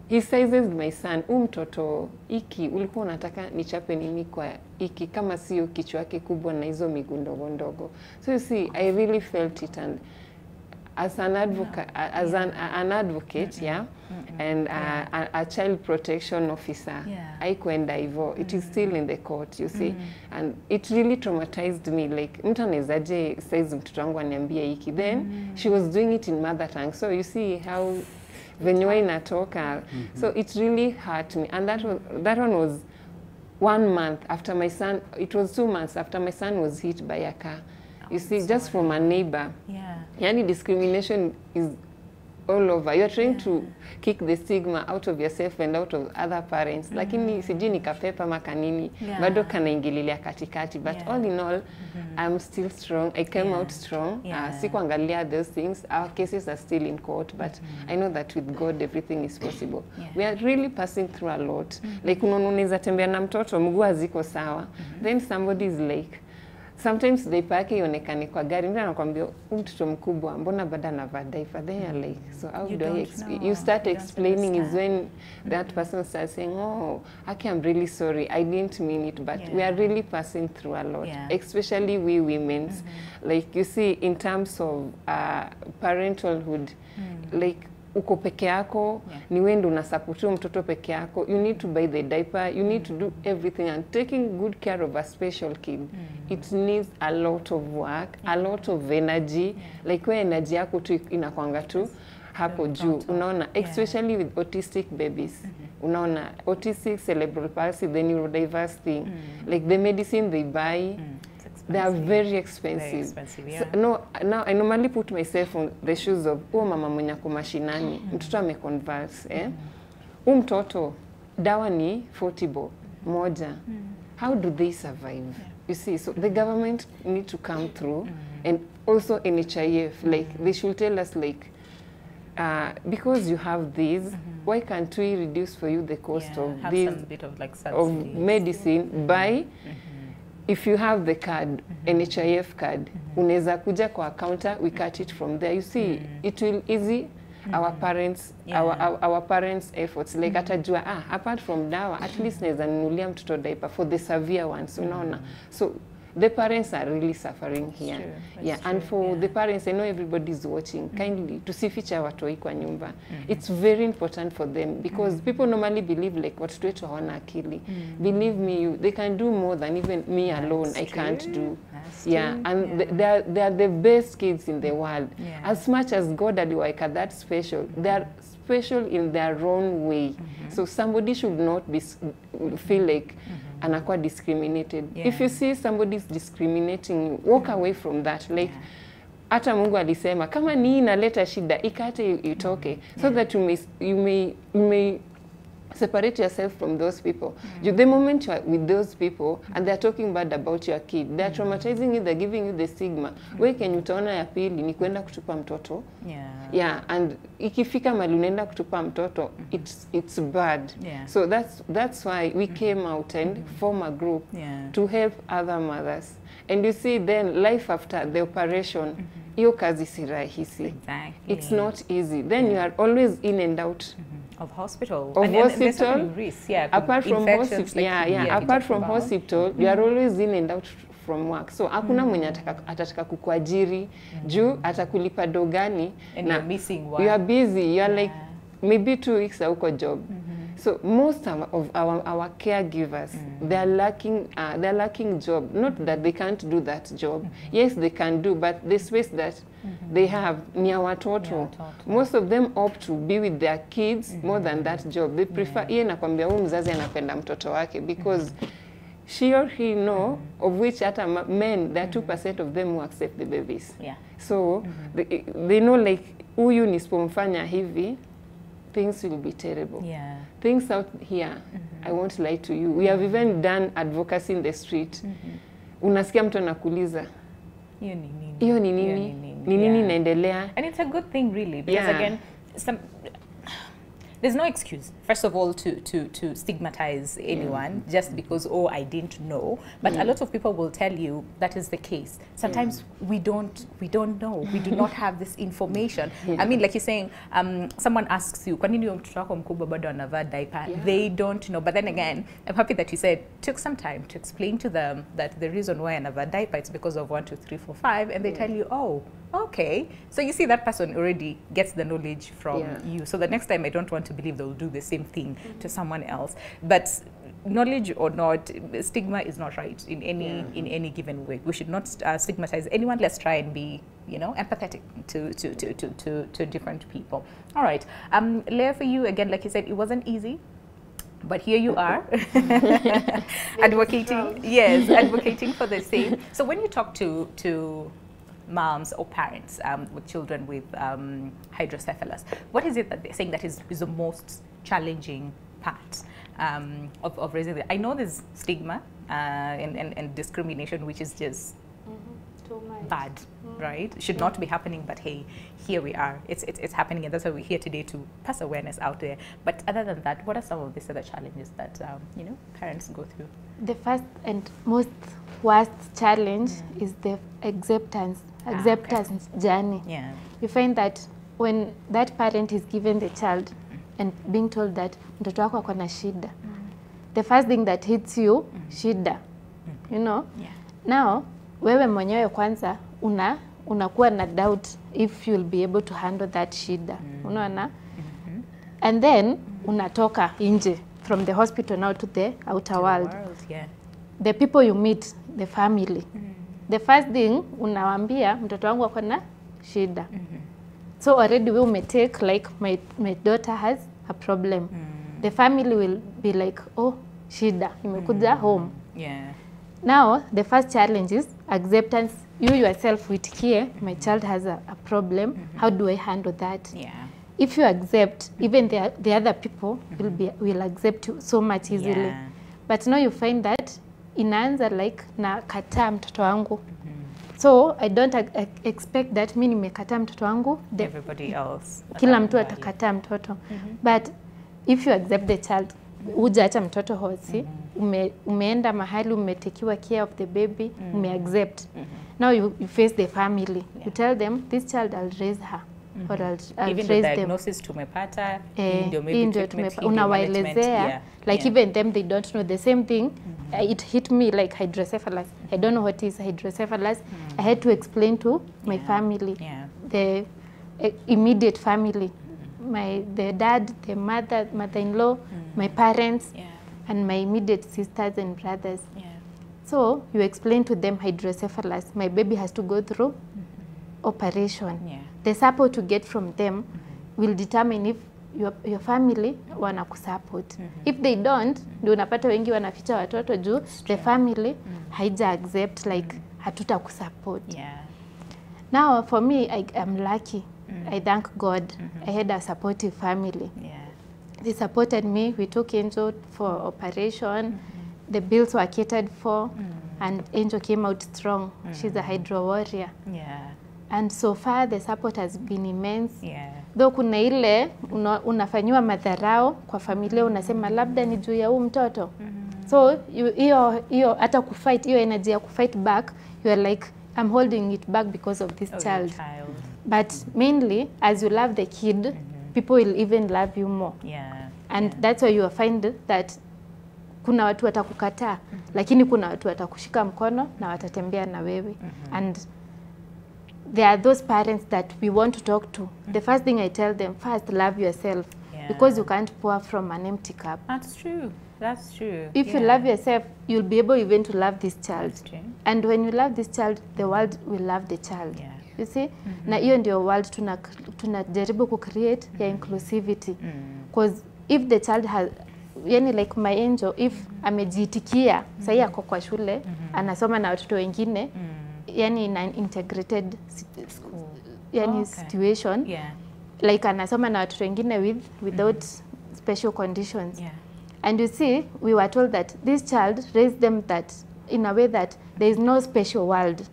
he sizes my son, mtoto iki ulikuwa unataka nichape nini kwa iki kama sio kichwa yake kubwa na hizo miguu ndogo ndogo. So you see, I really felt it, and as an advocate, an advocate, and a child protection officer, I kwenda hivyo. It is still in the court, you see, and it really traumatized me. Like, mtu anawezaje size mtoto wangu aniambie hiki? Then she was doing it in mother tongue, so you see how venye inatoka. So it really hurt me, and that one was 1 month after my son. It was 2 months after my son was hit by a car. You see, just from a neighbor. Yani discrimination is all over. You're trying to kick the stigma out of yourself and out of other parents. Lakini sijui nikapepa makanini, bado kanaingililia katikati. But all in all, I'm still strong. I came out strong. Sikuangalia those things. Our cases are still in court, but I know that with God everything is possible. We are really passing through a lot. Like unaweza tembea na mtoto mguu haziko sawa. Then somebody is like, sometimes they pake ionekane kwa gari, mtu anakuambia mtoto mkubwa mbona bado anavaa diaper, then you're like, so how do I you start explaining is when that person starts saying, oh, okay, I'm really sorry, I didn't mean it, but we are really passing through a lot, especially we women. Like you see, in terms of parenthood, like uko peke yako, ni wewe ndo unasupport mtoto peke yako, you need to buy the diaper, you need to do everything, and taking good care of a special kid, it needs a lot of work, a lot of energy, like where energy yako tu inakwanga tu hapo juu, unaona, especially with autistic babies, unaona, autistic, cerebral palsy, the neurodiverse thing, like the medicine they buy, they are very expensive. Very expensive, yeah. So, no, now I normally put myself on the shoes of mama mwenye ako mashinani, mtoto ameconvulse, mtoto dawa ni 40 bob moja. How do they survive? You see, so the government need to come through, and also NHIF, like they should tell us like, because you have these, why can't we reduce for you the cost of this, some bit of like of medicine by if you have the card, NHIF card, unaweza kuja kwa counter, we cut it from there. You see, it will easy our parents, our parents' efforts. Like atajua, apart from dawa, at least naweza nunulia mtoto diaper for the severe ones, unaona. So the parents are really suffering here. And for the parents, I know everybody is watching. Kindly, tusifiche watoi kwa nyumba. It's very important for them, because people normally believe like watoto wetu hawana akili. Believe me, they can do more than even me alone. I can't do. And they are the best kids in the world. As much as God aliwaika that special, they are special in their own way. So somebody should not be feel like anakuwa discriminated. If you see somebody is discriminating you, walk away from that. Like, hata Mungu alisema, kama ni inaleta shida, ikate itoke, so that you may separate yourself from those people. The moment you are with those people and they are talking bad about your kid, they are traumatizing you, they are giving you the stigma. Where can you utaona ya pili ni kwenda kutupa mtoto? And ikifika mali unaenda kutupa mtoto, it's bad. So that's why we came out and form a group to help other mothers. And you see, then life after the operation, hiyo kazi si rahisi. It's not easy. Then you are always in and out of hospital. Of hospital. Apart from hospital, apart from hospital, you are always in and out from work. So hakuna mwenye atataka kukuajiri juu atakulipa dogani, and you're missing work. You are busy. You are like maybe 2 weeks hauko job. So most of our caregivers, they're lacking job. Not that they can't do that job. Yes, they can do, but the space that they have near watoto, most of them opt to be with their kids more than that job. They prefer, iye nakwambia huyu mzazi anapenda mtoto wake because she or he know of which hata men, there are 2% of them who accept the babies. So they know like huyu nisipomfanya hivi, things will be terrible. Things out here, I won't lie to you. We have even done advocacy in the street. Unasikia mtu anakuuliza, hiyo ni nini? Ni nini inaendelea? And it's a good thing really, because again, there's no excuse, first of all, to stigmatize anyone just because, oh, I didn't know. But a lot of people will tell you that is the case. Sometimes we don't know. We do not have this information. I mean, like you're saying, someone asks you, kwa nini mtoto wako mkubwa bado anavaa diaper? They don't know. But then again, I'm happy that you said, took some time to explain to them that the reason why anavaa diaper is because of 1, 2, 3, 4, 5, and they tell you, oh, okay. So you see that person already gets the knowledge from you. So the next time I don't want to believe they'll do the same thing to someone else. But knowledge or not, stigma is not right in any given way. We should not stigmatize anyone. Let's try and be, you know, empathetic to different people. All right. Leah, for you, again, like you said, it wasn't easy. But here you are, advocating, advocating for the same. So when you talk to moms or parents with children with hydrocephalus, what is it that they're saying that is the most challenging part of raising it? I know there's stigma and discrimination, which is just too much. Bad, right? Should not be happening, but hey, here we are. It's happening, and that's why we're here today to pass awareness out there. But other than that, what are some of these other challenges that you know, parents go through? The first and most worst challenge is the acceptance journey. You find that when that parent is given the child and being told that mtoto wako ako na shida, the first thing that hits you, shida, you know. Now wewe mwenyewe kwanza unakuwa na doubt if you'll be able to handle that shida, unaona. And then unatoka nje from the hospital now to the outer world. The people you meet, the family. The first thing unawaambia mtoto wangu ako na shida. So already we may take like my daughter has a problem. The family will be like, oh, shida imekuja home. Now the first challenge is acceptance. You yourself witikie, my child has a problem. How do I handle that? If you accept, even the other people will accept you so much easily. But now you find that inaanza like na kataa mtoto wangu. So I don't expect that mimi nimekataa mtoto wangu, everybody else, kila mtu atakataa mtoto. But if you accept the child, hujaacha mtoto hosi, umeenda mahali umetekiwa care of the baby, umeaccept. Now you face the family. You tell them, this child, I'll raise her. Or I'll even raise the diagnosis them. Tumepata, unawaelezea, like even them, they don't know the same thing. It hit me like hydrocephalus. I don't know what is hydrocephalus. I had to explain to my family, the immediate family, the dad, the mother-in-law, my parents, and my immediate sisters and brothers. So you explain to them hydrocephalus. My baby has to go through operation. The support you get from them will determine if your family wana kusupport. If they don't, ndio unapata wengi wanaficha watoto juu the family haija accept like hatuta kusupport. Now for me, I'm lucky. I thank God. I had a supportive family. They supported me. We took Angel for operation. The bills were catered for, and Angel came out strong. She's a hydro warrior. And so far the support has been immense. Though kuna ile unafanyiwa madharau kwa familia, unasema labda ni juu ya huyu mtoto. So hiyo hata kufight, hiyo energy ya kufight back, you are like, I'm holding it back because of this child. But mainly, as you love the kid, people will even love you more. And that's why you find that kuna watu watakukataa, lakini kuna watu watakushika mkono na watatembea na wewe. And there are those parents that we want to talk to. The first thing I tell them, first, love yourself. because you can't pour from an empty cup. That's true. That's true. If you love yourself, you'll be able even to love this child. That's true. And when you love this child, the world will love the child. You see? Na hiyo ndio world tunajaribu ku-create ya inclusivity. Because if the child has, yani like my angel, if amejiitikia, sahi ako kwa shule, anasoma na watoto wengine, yani in an integrated situation, like anasoma na watoto wengine without special conditions. And you see, we were told that this child raised them that in a way that there is no special world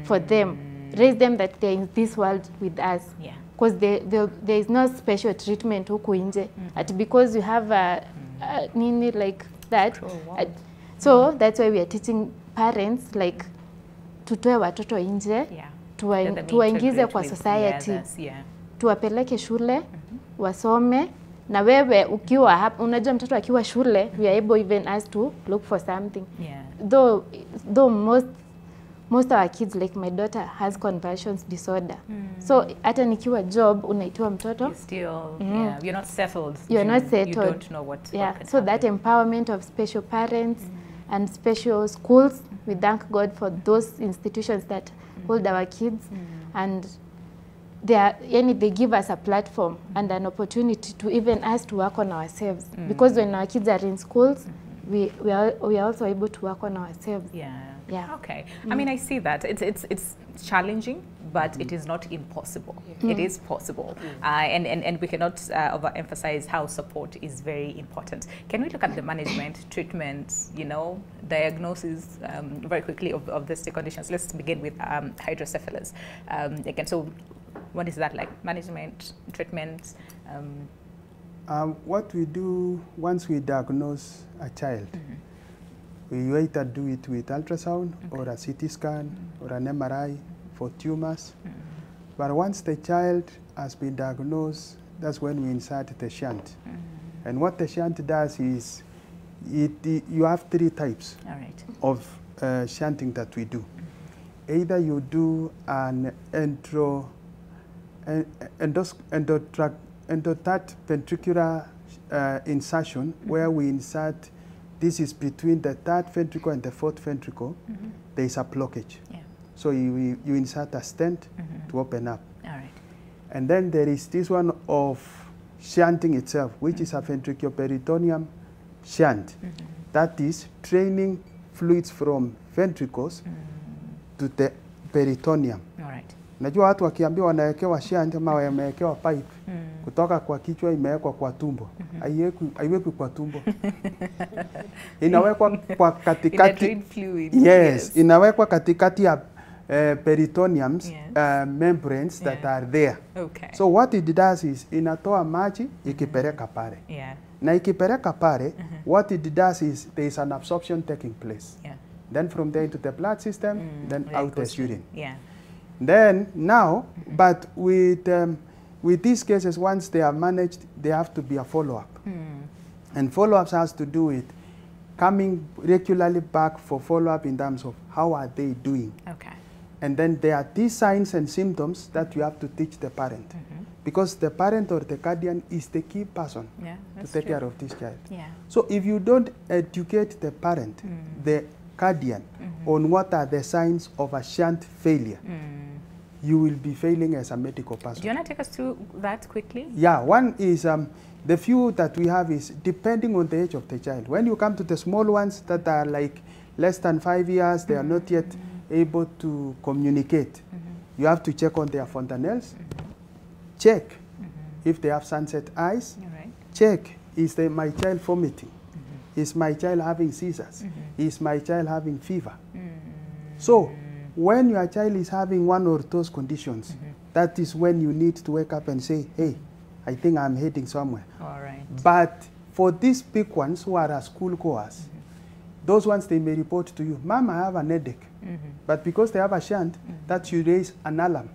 for them. Raise them that they're in this world with us. Because there is no special treatment huku nje. Because you have a nini like that. So that's why we are teaching parents like tutoe watoto nje, tuwaingize kwa society, tuwapeleke shule, wasome. Na wewe ukiwa hapa, unajua mtoto akiwa shule, we are able even us to look for something. Though most of our kids, like my daughter, has conversions disorder. So hata nikiwa job, unaitiwa mtoto. You're still, you're not settled. You're not settled. You don't know what so happen. That empowerment of special parents and special schools, we thank God for those institutions that hold our kids. And they give us a platform and an opportunity to even us to work on ourselves. Because when our kids are in schools, we are also able to work on ourselves. Okay. I mean, I see that. It's challenging, but it is not impossible. It is possible. And we cannot overemphasize how support is very important. Can we look at the management, treatment, diagnosis very quickly of these two conditions? Let's begin with hydrocephalus. Again, so what is that like? Management, treatment? What we do once we diagnose a child, we either do it with ultrasound or a CT scan or an MRI for tumors. But once the child has been diagnosed, that's when we insert the shunt. And what the shunt does is, you have three types of shunting that we do. Either you do an endothird ventricular insertion, where we insert, this is between the third ventricle and the fourth ventricle, there is a blockage. So you insert a stent to open up. And then there is this one of shunting itself, which is a ventriculoperitoneum shunt. That is training fluids from ventricles to the peritoneum. Najua watu wakiambiwa wanawekewa shunt ama wamewekewa pipe kutoka kwa kichwa imewekwa kwa tumbo. Haiwekwi kwa tumbo. Inawekwa kwa katikati. Yes, inawekwa katikati ya peritoneums membranes that are there. So what it does is inatoa maji ikipeleka pale. Na ikipeleka pale, what it does is there is an absorption taking place. Then from there into the blood system, then out as urine. Then now, but with these cases, once they are managed, there have to be a follow-up. And follow-ups has to do with coming regularly back for follow-up in terms of how are they doing. And then there are these signs and symptoms that you have to teach the parent. Because the parent or the guardian is the key person to take care of this child. So if you don't educate the parent, the guardian, on what are the signs of a shunt failure, you will be failing as a medical person. Do you want to take us through that quickly? Yeah, one is the few that we have is depending on the age of the child. When you come to the small ones that are like less than 5 years, they are not yet able to communicate. You have to check on their fontanelles, check if they have sunset eyes, check is my child vomiting, is my child having seizures, is my child having fever. So when your child is having one or those conditions, that is when you need to wake up and say, hey, I think I'm heading somewhere. But for these big ones who are school goers, those ones they may report to you, Mom, I have an headache. But because they have a shunt, that you raise an alarm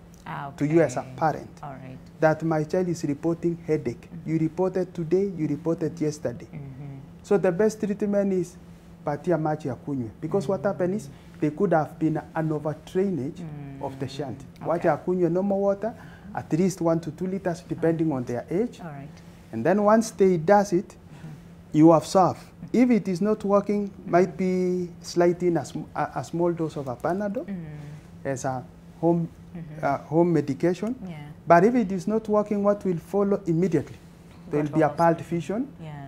to you as a parent. That my child is reporting headache. You reported today, you reported yesterday. So the best treatment is patia maji ya kunywe. Because what happened is, they could have been an overdrainage of the shunt. Wacha akunywe normal water, at least 1 to 2 liters, depending on their age. And then once they does it, you observe. If it is not working, might be slightly a small dose of a Panadol as a home medication. But if it is not working, what will follow immediately? There will be a pulse vision,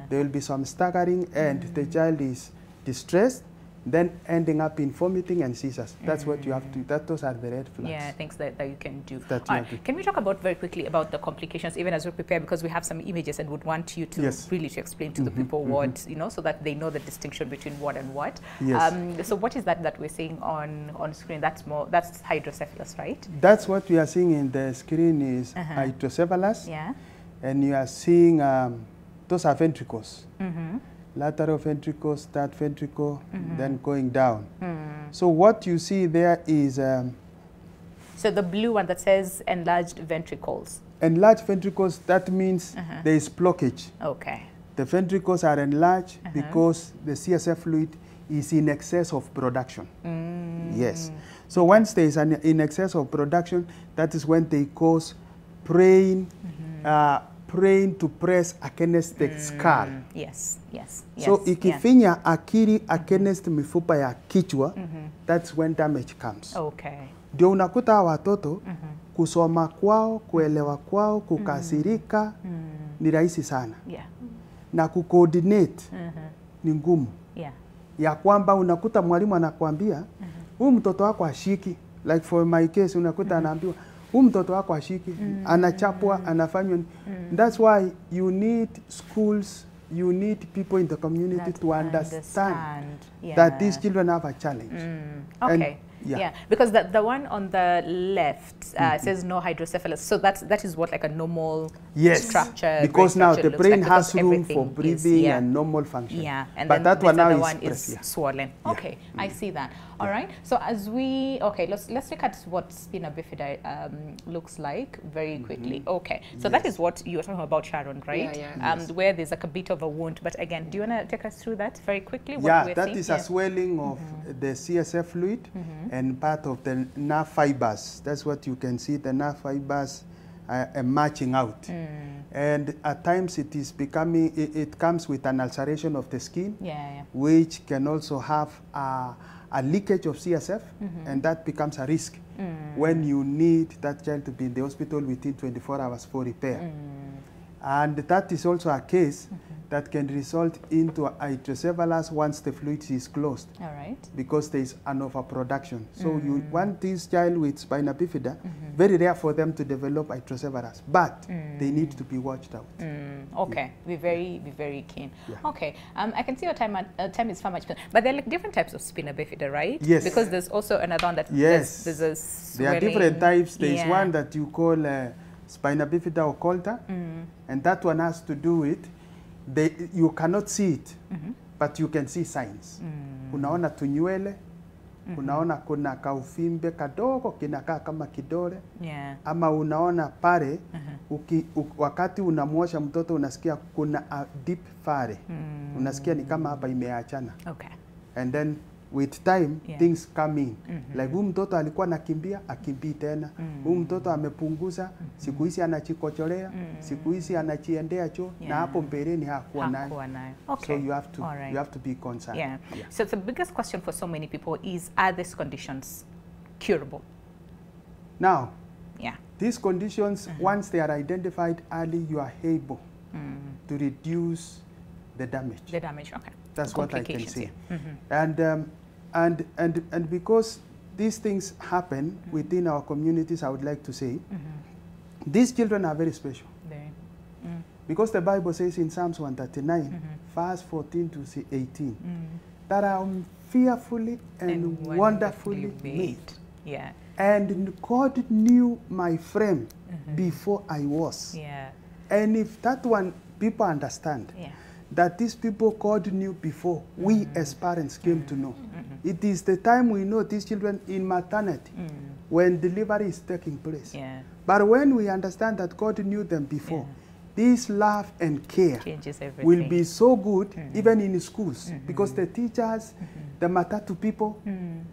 there will be some staggering, and the child is distressed, then ending up in vomiting and seizures. That's what you have to, those are the red flags. Yeah, things that you can do. Right. Can we talk about very quickly about the complications, even as we prepare, because we have some images and would want you to really to explain to the people what, you know, so that they know the distinction between what and what. So what is that we're seeing on screen? That's hydrocephalus, right? That's what we are seeing in the screen is hydrocephalus. Yeah. And you are seeing, those are ventricles. Lateral ventricles, third ventricle, then going down. So what you see there is... so the blue one that says enlarged ventricles. Enlarged ventricles, that means there is blockage. Okay. The ventricles are enlarged because the CSF fluid is in excess of production. Yes. So once there is an in excess of production, that is when they cause brain to press against the skull. Yes. So ikifinya akili against mifupa ya kichwa, that's when damage comes. Okay. Ndio unakuta watoto kusoma kwao, kuelewa kwao, kukasirika ni rahisi sana. Na kucoordinate ni ngumu. Ya kwamba unakuta mwalimu anakuambia huyu mtoto wako ashiki, like for my case unakuta anaambiwa huyu mtoto wako ashiki, anachapwa, anafanywa. That's why you need schools, you need people in the community to understand that these children have a challenge. Okay. And, because the one on the left says no hydrocephalus. So that is what, like a normal structure. Because now the brain has room for breathing and normal function. And but then that one now is swollen. Okay, I see that. All right. So as we let's look at what spina bifida looks like very quickly. Okay. So that is what you were talking about, Sharon, right? Where there's like a bit of a wound. But again, do you want to take us through that very quickly? What that is a swelling of the CSF fluid and part of the nerve fibers. That's what you can see, the nerve fibers marching out. And at times it is becoming, it comes with an ulceration of the skin, which can also have a leakage of CSF, and that becomes a risk when you need that child to be in the hospital within 24 hours for repair. And that is also a case that can result into hydrocephalus once the fluid is closed. All right. Because there is an overproduction. So you want this child with spina bifida, very rare for them to develop hydrocephalus, but they need to be watched out. Okay, be very keen. Okay, I can see your time is far much, but there are like different types of spina bifida, right? Yes. Because there's also another one that there's a swelling. There are different types. There is one that you call spina bifida occulta, and that one has to do with you cannot see it, but you can see signs. Unaona tunywele, unaona kuna kaufimbe kadogo kinakaa kama kidole, ama unaona pale, wakati unamwosha mtoto unasikia kuna a deep fare, unasikia ni kama hapa imeachana. Okay. And then with time things come in. Like huyu mtoto alikuwa nakimbia, akimbii tena. Huyu mtoto amepunguza, siku hizi anachikocholea, siku hizi anachiendea choo, na hapo mbeleni hakuwa nayo. Okay. So you have to be concerned. So the biggest question for so many people is, are these conditions curable? Now, these conditions, once they are identified early, you are able to reduce the damage. The damage, okay. That's what I can say. And because these things happen within our communities, I would like to say, these children are very special. Because the Bible says in Psalms 139, verse 14 to 18, that I am fearfully and wonderfully made. And God knew my frame before I was. And if that one, people understand, that these people God knew before we as parents came to know. It is the time we know these children in maternity when delivery is taking place. But when we understand that God knew them before, this love and care will be so good even in schools, because the teachers, the matatu people,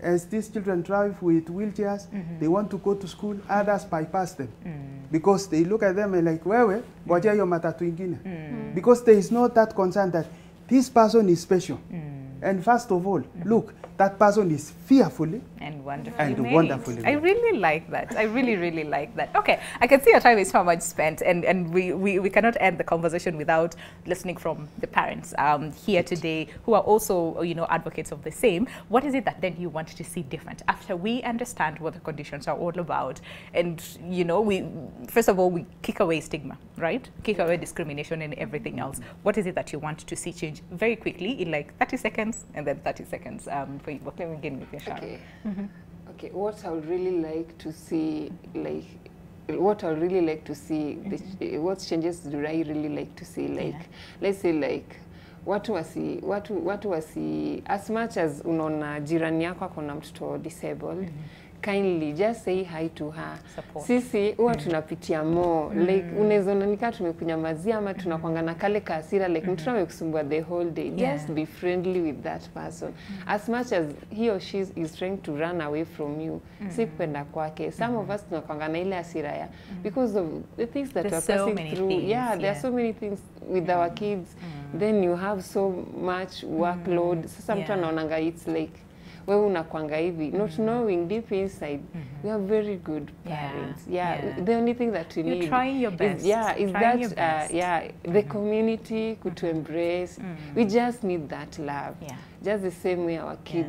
as these children drive with wheelchairs, they want to go to school, others bypass them. because they look at them and like, wewe, ngojea hiyo matatu ingine. Because there is not that concern that this person is special. And first of all, look, that person is fearfully and wonderfully wonderfully made. I really like that. I really, really like that. Okay, I can see your time is so much spent, and we cannot end the conversation without listening from the parents here today who are also, you know, advocates of the same. What is it that then you want to see different after we understand what the conditions are all about? And, you know, first of all, we kick away stigma, right? Kick away discrimination and everything else. What is it that you want to see change very quickly in like 30 seconds and then 30 seconds for you? Let me begin with you, Sharon. Okay. Okay, what I would really like to see, what changes do I really like to see? Like, let's say like, watu wasi, as much as unaona jirani yako akona mtoto disabled, kindly just say hi to her. Support. Sisi huwa tunapitia more like unaweza nika tumekunyamazia ama tunakwanga na kale kasira like mtu amekusumbua the whole day. Just be friendly with that person. As much as he or she is trying to run away from you, si kupenda kwake. Some of us tunakwanga na ile hasira ya because of the things that we're passing through. There are so many things with our kids. Then you have so much workload. Sasa mtu anaonanga it's like wewe unakwanga hivi, not knowing deep inside we are very good parents. The only thing that we need You're trying your best. Is that the community could to embrace. We just need that love. Just the same way our kids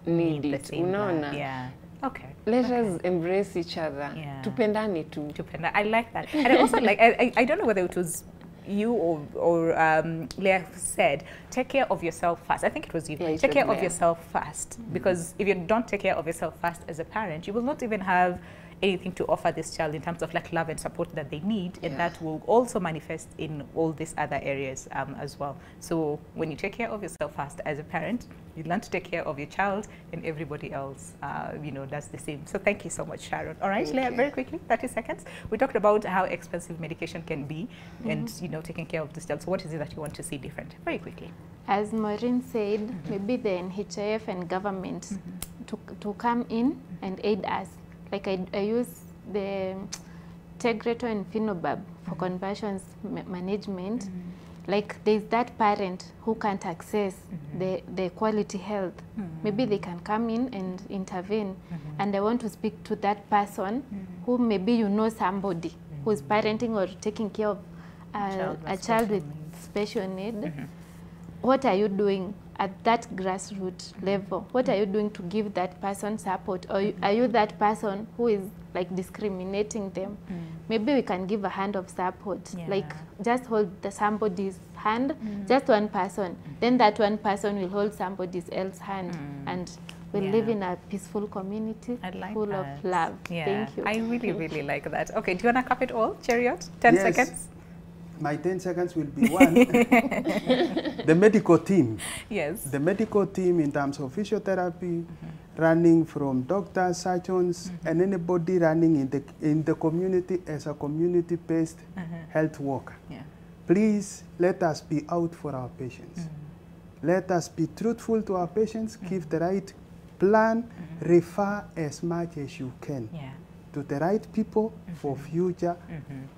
need it. Unaona? Okay. Let us embrace each other. Tupendane tu. I like that. And I also like, I don't know whether it was you or Leah said, take care of yourself first. I think it was you. Take care of yourself first. Because if you don't take care of yourself first as a parent, you will not even have anything to offer this child in terms of like love and support that they need, and that will also manifest in all these other areas as well. So when you take care of yourself first as a parent, you learn to take care of your child, and everybody else, you know, does the same. So thank you so much, Sharon. All right, Leah, very quickly, 30 seconds. We talked about how expensive medication can be, and you know, taking care of this child. So what is it that you want to see different? Very quickly. As Maureen said, maybe the NHIF and government to come in and aid us. Like I use the Tegretol and Phenobab for conversions management. Like there's that parent who can't access the quality health. Maybe they can come in and intervene. And I want to speak to that person who maybe you know somebody who is parenting or taking care of a child with special need. What are you doing at that grassroots level? What are you doing to give that person support? Or are you that person who is like discriminating them? Maybe we can give a hand of support, like just hold somebody's hand, just one person. Then that one person will hold somebody else's hand, and we'll live in a peaceful community full of love. Thank you. I really, really like that. Okay, do you want to cap it all, Chariot? 10 seconds? My 10 seconds will be one. The medical team. Yes. The medical team in terms of physiotherapy, running from doctors, surgeons, and anybody running in the community as a community-based health worker. Please let us be out for our patients. Let us be truthful to our patients, give the right plan, refer as much as you can. To the right people for future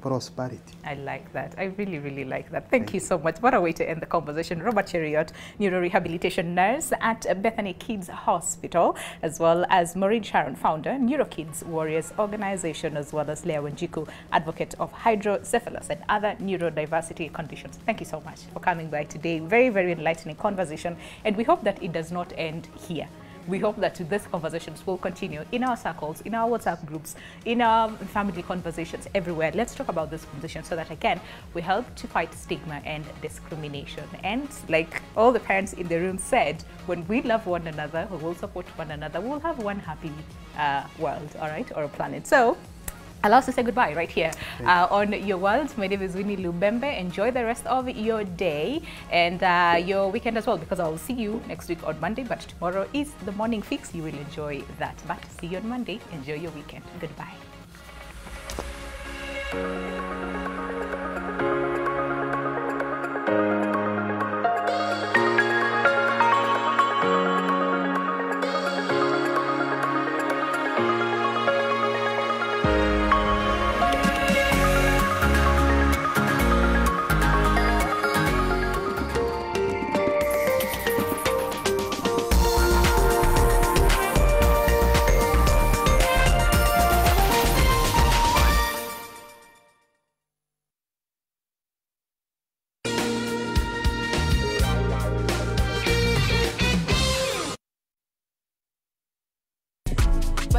prosperity. I like that. I really, really like that. Thank you so much. What a way to end the conversation. Robert Chariot, neurorehabilitation nurse at Bethany Kids Hospital, as well as Maureen Sharon, founder, NeuroKids Warriors Organization, as well as Leah Wanjiku, advocate of hydrocephalus and other neurodiversity conditions. Thank you so much for coming by today. Very, very enlightening conversation, and we hope that it does not end here. We hope that these conversations will continue in our circles, in our WhatsApp groups, in our family conversations, everywhere. Let's talk about this conversation so that, again, we help to fight stigma and discrimination. And like all the parents in the room said, when we love one another, we will support one another, we'll have one happy world, all right, or a planet. So allow us to say goodbye right here on Your World. My name is Winnie Lubembe. Enjoy the rest of your day and your weekend as well, because I'll see you next week on Monday, but tomorrow is the morning fix. You will enjoy that. But see you on Monday. Enjoy your weekend. Goodbye.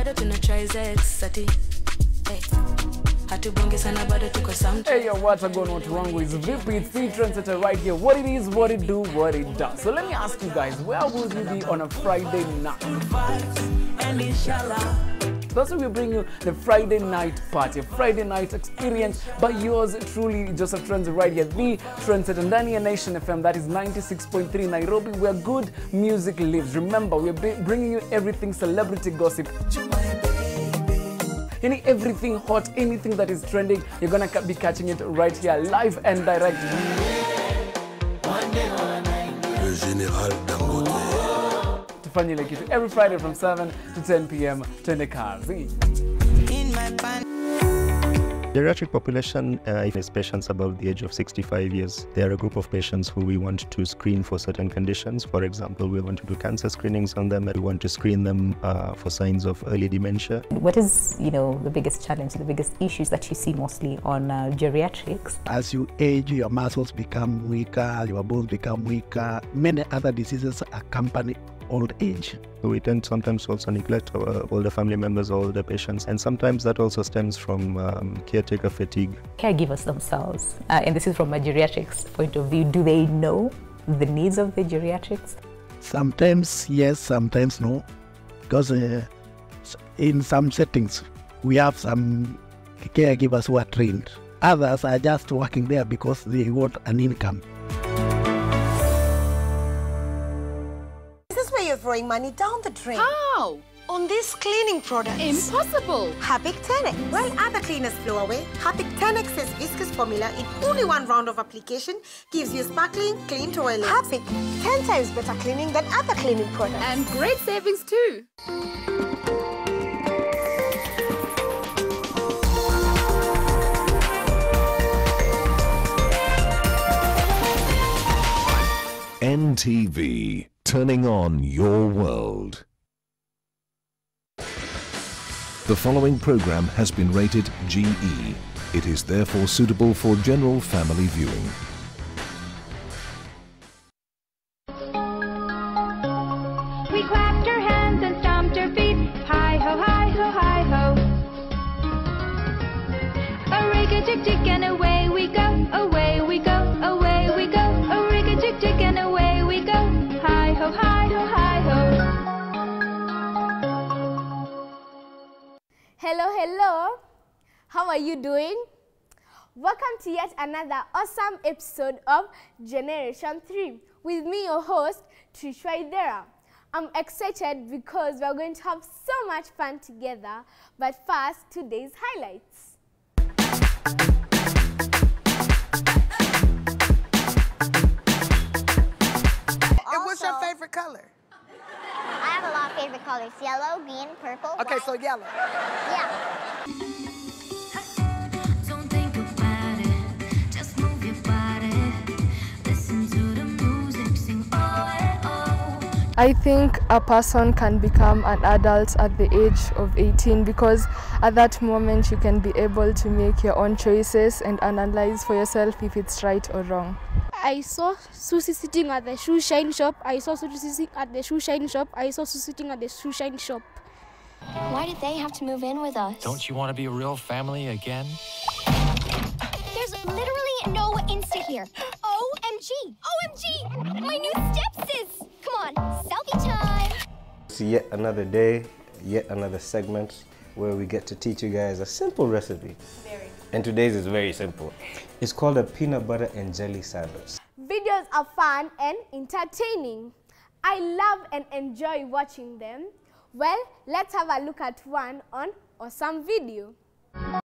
Hey yo, what's going on? Wrong is VP, it's the trendsetter right here. What it is, what it do, what it does. So let me ask you guys, where would you be on a Friday night? That's why we bring you the Friday night party, a Friday night experience by yours truly, Joseph Trends right here, the trendsetter ndani ya Nation FM, that is 96.3 Nairobi, where good music lives. Remember, we're bringing you everything celebrity gossip. Everything hot, anything that is trending, you're gonna be catching it right here, live and direct. Le Général Dangote. Every Friday from 7 to 10 p.m. to the cars. Geriatric population is patients above the age of 65 years. They are a group of patients who we want to screen for certain conditions. For example, we want to do cancer screenings on them, and we want to screen them for signs of early dementia. What is, the biggest challenge, the biggest issues that you see mostly on geriatrics? As you age, your muscles become weaker, your bones become weaker. Many other diseases accompany old age. So we tend sometimes to also neglect our older family members or older patients, and sometimes that also stems from caretaker fatigue. Caregivers themselves, and this is from a geriatrics point of view, do they know the needs of the geriatrics? Sometimes yes, sometimes no, because in some settings we have some caregivers who are trained. Others are just working there because they want an income. You're throwing money down the drain. How? On this cleaning product? Impossible. Harpic 10X. While other cleaners flow away, Harpic 10X's viscous formula in only one round of application gives you sparkling, clean toilet. Harpic, 10 times better cleaning than other cleaning products. And great savings too. NTV, turning on your world. The following program has been rated GE. It is therefore suitable for general family viewing. We clapped our hands and stomped our feet. Hi ho, hi ho, hi ho. A rig-a-jig-jig and away we go, away we go, away we go. A rig-a-jig-jig and away we go. Hi ho, hi ho, hi ho. Hello, hello. How are you doing? Welcome to yet another awesome episode of Generation 3 with me, your host, Trish Waidera. I'm excited because we're going to have so much fun together. But first, today's highlights. And what's your favorite color? I have a lot of favorite colors. Yellow, green, purple, Okay, white. so yellow. Yeah. Don't think about it, just move your body. Listen to the music, sing oh and oh. I think a person can become an adult at the age of 18 because at that moment you can be able to make your own choices and analyze for yourself if it's right or wrong. I saw Susie sitting at the shoe shine shop. I saw Susie sitting at the shoe shine shop. I saw Susie sitting at the shoe shine shop. Why did they have to move in with us? Don't you want to be a real family again? There's literally no Insta here. OMG! OMG! My new stepsis! Come on, selfie time! It's yet another day, yet another segment where we get to teach you guys a simple recipe. And today's is very simple. It's called a peanut butter and jelly sandwich. Videos are fun and entertaining. I love and enjoy watching them. Well, let's have a look at one on Awesome Video.